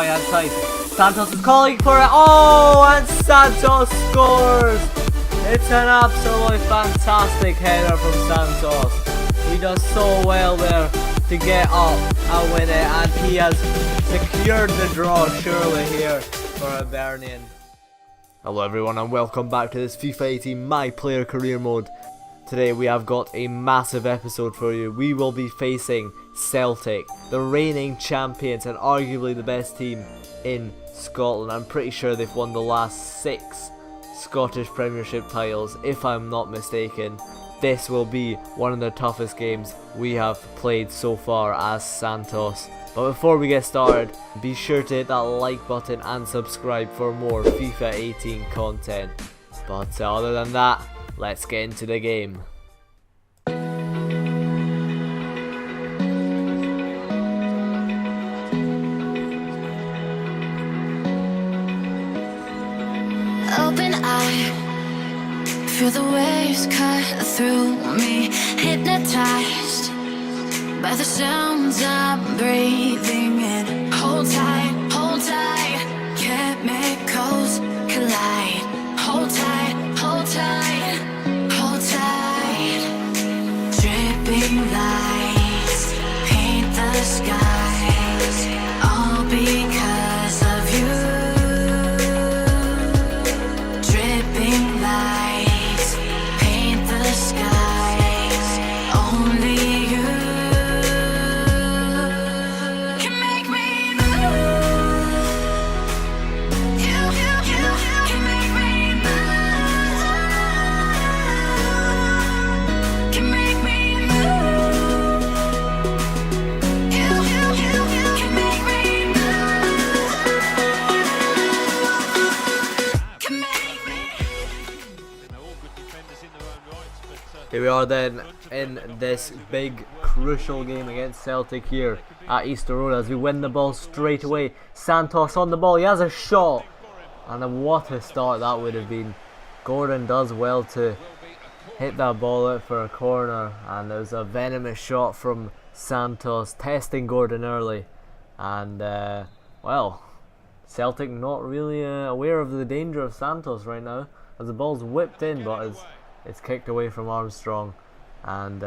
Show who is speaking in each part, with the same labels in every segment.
Speaker 1: hand side. Santos is calling for it. Oh, and Santos scores. It's an absolutely fantastic header from Santos. He does so well there to get up and win it, and he has secured the draw surely here for Hibernian. Hello everyone and welcome back to this FIFA 18 My Player Career Mode. Today we have got a massive episode for you. We will be facing Celtic, the reigning champions and arguably the best team in Scotland. I'm pretty sure they've won the last 6 Scottish Premiership titles, if I'm not mistaken. This will be one of the toughest games we have played so far as Santos. But before we get started, be sure to hit that like button and subscribe for more FIFA 18 content. But other than that, let's get into the game.
Speaker 2: Open eye, feel the waves cut through me, hypnotized by the sounds I'm breathing in. Hold tight, chemicals collide. Hold tight, hold tight, hold tight. Dripping lights paint the skies, all because of you. Dripping lights paint the skies, only you can make me move. You can make me move. Can make me move. You can make me move. Can make me.
Speaker 1: Here we are then in this big crucial game against Celtic here at Easter Road as we win the ball straight away. Santos on the ball, he has a shot, and what a start that would have been. Gordon does well to hit that ball out for a corner, and there's a venomous shot from Santos testing Gordon early, and well, Celtic not really aware of the danger of Santos right now as the ball's whipped in, but it's kicked away from Armstrong. And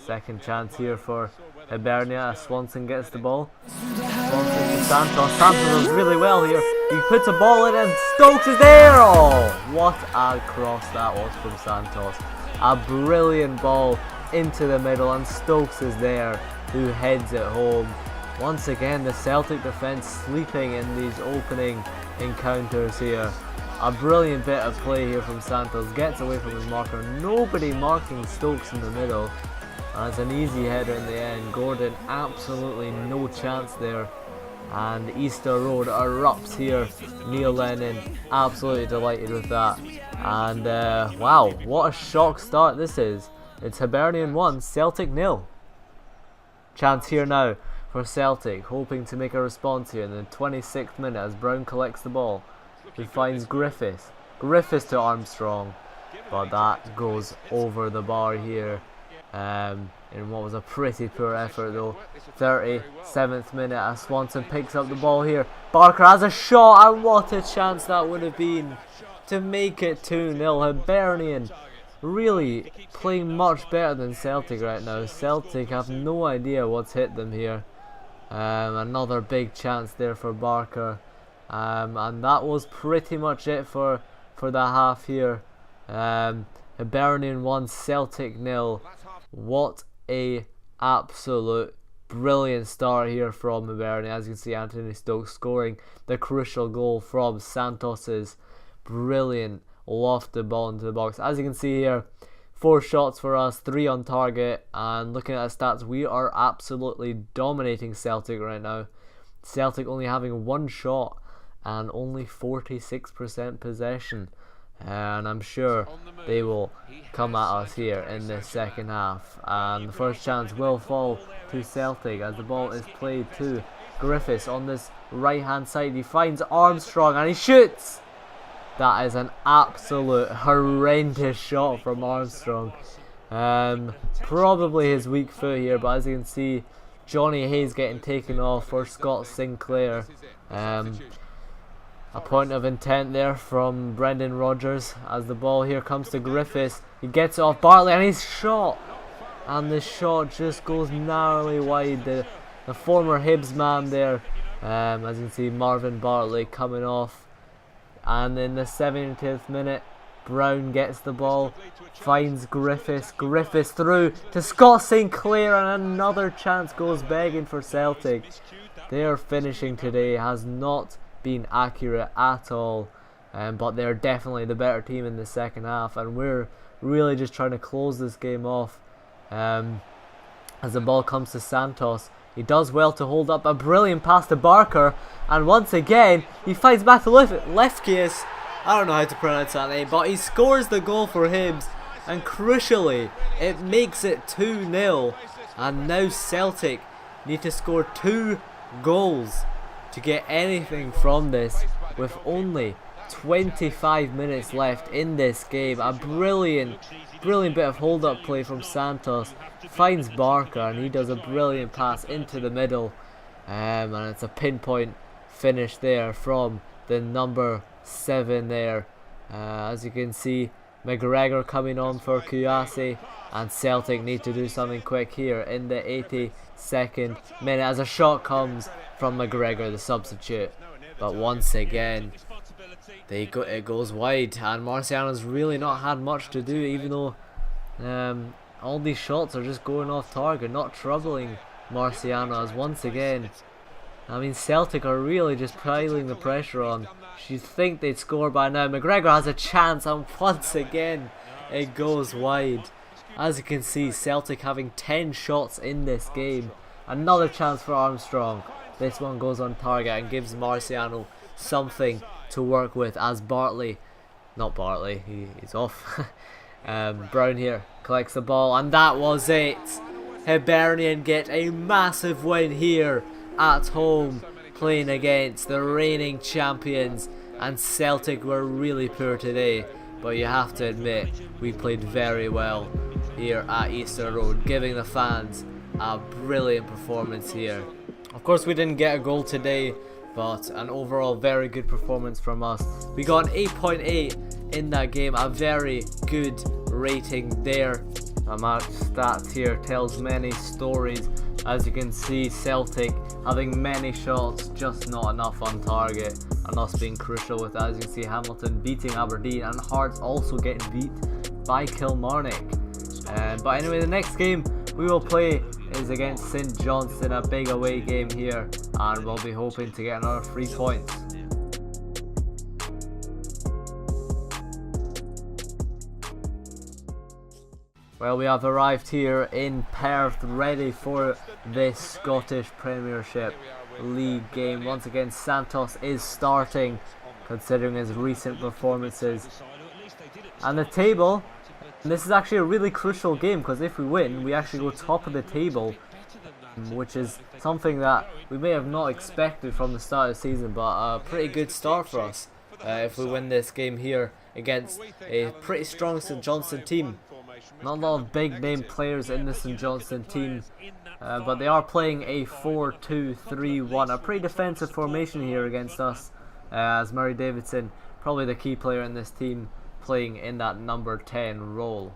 Speaker 1: second chance here for Hibernia as Swanson gets the ball. Swanson to Santos. Santos does really well here. He puts a ball in and Stokes is there. Oh, what a cross that was from Santos. A brilliant ball into the middle and Stokes is there who heads it home. Once again the Celtic defence sleeping in these opening encounters here. A brilliant bit of play here from Santos, gets away from his marker, nobody marking Stokes in the middle, and it's an easy header in the end. Gordon absolutely no chance there, and Easter Road erupts here. Neil Lennon absolutely delighted with that, and wow, what a shock start this is. It's Hibernian 1, Celtic 0. Chance here now for Celtic, hoping to make a response here in the 26th minute as Brown collects the ball. He finds Griffiths to Armstrong, but that goes over the bar here in what was a pretty poor effort though. 37th minute as Swanson picks up the ball here. Barker has a shot, and what a chance that would have been to make it 2-0. Hibernian really playing much better than Celtic right now. Celtic have no idea what's hit them here. Another big chance there for Barker. And that was pretty much it for the half here. Hibernian 1, Celtic 0. What a absolute brilliant start here from Hibernian. As you can see, Anthony Stokes scoring the crucial goal from Santos's brilliant lofted ball into the box. As you can see here, 4 shots for us, 3 on target, and looking at the stats, we are absolutely dominating Celtic right now. Celtic only having 1 shot and only 46% possession, and I'm sure they will come at us here in the second half. And the first chance will fall to Celtic as the ball is played to Griffiths on this right hand side. He finds Armstrong and he shoots. That is an absolute horrendous shot from Armstrong. Probably his weak foot here, but as you can see, Johnny Hayes getting taken off for Scott Sinclair. A point of intent there from Brendan Rodgers as the ball here comes to Griffiths. He gets it off Bartley and he's shot. And the shot just goes narrowly wide. The former Hibs man there. As you can see, Marvin Bartley coming off. And in the 70th minute, Brown gets the ball, finds Griffiths. Griffiths through to Scott Sinclair, and another chance goes begging for Celtic. Their finishing today has not been accurate at all, but they're definitely the better team in the second half, and we're really just trying to close this game off. As the ball comes to Santos, he does well to hold up a brilliant pass to Barker, and once again he finds Lefkius. I don't know how to pronounce that name, but he scores the goal for Hibs, and crucially it makes it 2-0, and now Celtic need to score 2 goals to get anything from this with only 25 minutes left in this game. A brilliant bit of hold-up play from Santos, finds Barker and he does a brilliant pass into the middle, and it's a pinpoint finish there from the number 7 there. As you can see, McGregor coming on for Kouassi, and Celtic need to do something quick here in the 82nd minute as a shot comes from McGregor, the substitute, but once again it goes wide, and Marciano's really not had much to do, even though all these shots are just going off target, not troubling Marciano, as once again, I mean, Celtic are really just piling the pressure on. You'd think they'd score by now. McGregor has a chance, and once again it goes wide. As you can see, Celtic having 10 shots in this game. Another chance for Armstrong. This one goes on target and gives Marciano something to work with, as he's off. Brown here collects the ball, and that was it. Hibernian get a massive win here at home, playing against the reigning champions, and Celtic were really poor today, but you have to admit we played very well here at Easter Road, giving the fans a brilliant performance here. Of course we didn't get a goal today, but an overall very good performance from us. We got an 8.8 in that game, a very good rating there. My match stats here tells many stories. As you can see, Celtic having many shots, just not enough on target, and us being crucial with that. As you can see, Hamilton beating Aberdeen, and Hearts also getting beat by Kilmarnock. But anyway, the next game we will play is against St Johnstone, a big away game here, and we'll be hoping to get another 3 points. Well, we have arrived here in Perth, ready for this Scottish Premiership League game. Once again, Santos is starting, considering his recent performances. And the table, and this is actually a really crucial game, because if we win, we actually go top of the table, which is something that we may have not expected from the start of the season, but a pretty good start for us if we win this game here against a pretty strong St Johnstone team. Not a lot of big name players in the St Johnstone team, but they are playing a 4-2-3-1, a pretty defensive formation here against us, as Murray Davidson, probably the key player in this team, playing in that number 10 role.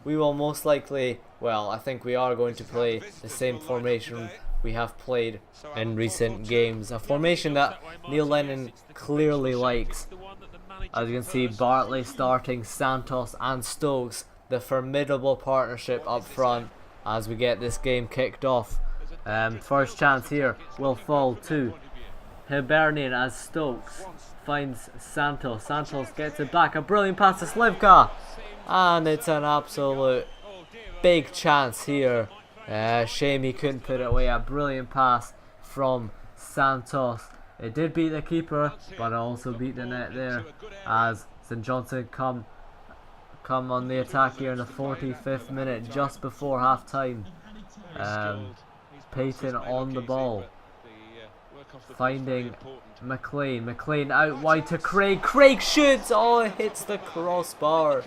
Speaker 1: We will most likely, well, I think we are going to play the same formation we have played in recent games, a formation that Neil Lennon clearly likes. As you can see, Bartley starting, Santos and Stokes, the formidable partnership up front as we get this game kicked off. First chance here will fall to Hibernian as Stokes finds Santos. Santos gets it back, a brilliant pass to Slivka, and it's an absolute big chance here. Shame he couldn't put it away. A brilliant pass from Santos. It did beat the keeper, but it also beat the net there, as St Johnstone come on the attack here in the 45th minute, just before half time. Payton on the ball, finding McLean. McLean out wide to Craig. Craig shoots! Oh, it hits the crossbar,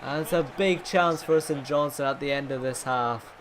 Speaker 1: and it's a big chance for St Johnstone at the end of this half.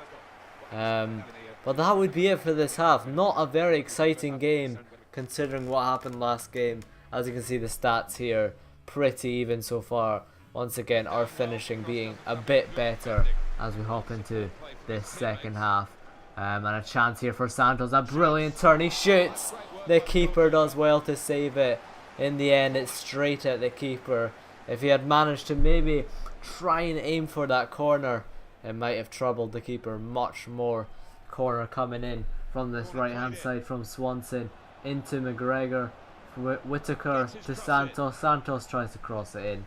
Speaker 1: But that would be it for this half. Not a very exciting game considering what happened last game. As you can see, the stats here pretty even so far. Once again, our finishing being a bit better as we hop into this second half. And a chance here for Santos. A brilliant turn. He shoots. The keeper does well to save it. In the end, it's straight at the keeper. If he had managed to maybe try and aim for that corner, it might have troubled the keeper much more. Corner coming in from this right hand side from Swanson into McGregor. Whitaker to Santos. Santos tries to cross it in,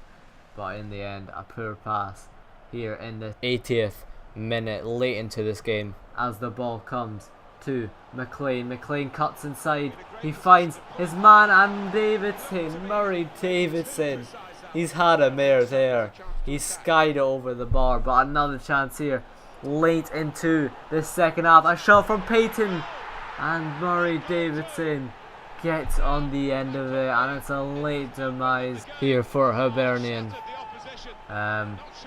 Speaker 1: but in the end, a poor pass here in the 80th minute, late into this game, as the ball comes to McLean. McLean cuts inside. He finds his man and Davidson. Murray Davidson. He's had a mare there. He's skied it over the bar, but another chance here late into the second half. A shot from Payton, and Murray Davidson gets on the end of it, and it's a late demise here for Hibernian.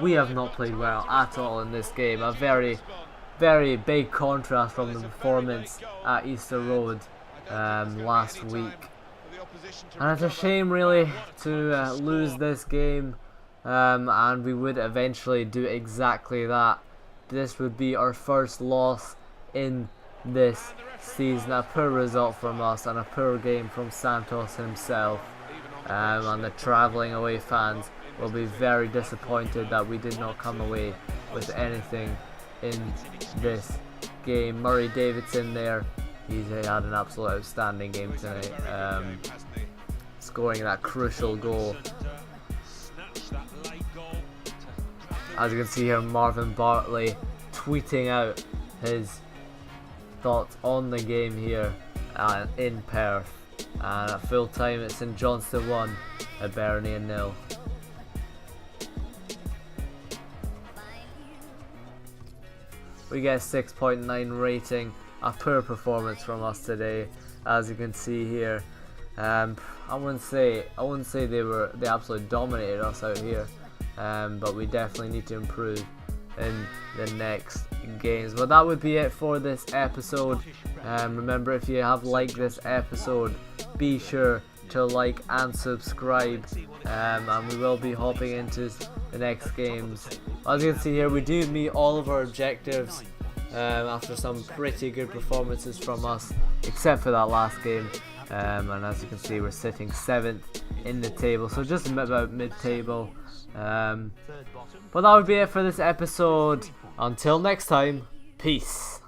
Speaker 1: We have not played well at all in this game. A very big contrast from the performance at Easter Road last week. And it's a shame really to lose this game, and we would eventually do exactly that. This would be our first loss in this season. A poor result from us and a poor game from Santos himself, and the travelling away fans will be very disappointed that we did not come away with anything in this game. Murray Davidson there, he's had an absolute outstanding game tonight, scoring that crucial goal. As you can see here, Marvin Bartley tweeting out his thoughts on the game here in Perth. And at full time, it's St Johnstone 1, Hibernian 0. We get a 6.9 rating. A poor performance from us today, as you can see here. I wouldn't say they absolutely dominated us out here, but we definitely need to improve in the next games. But that would be it for this episode. Remember, if you have liked this episode, be sure to like and subscribe, and we will be hopping into the next games. As you can see here, we do meet all of our objectives after some pretty good performances from us, except for that last game. And as you can see, we're sitting 7th in the table, so just about mid-table. But that would be it for this episode. Until next time, peace.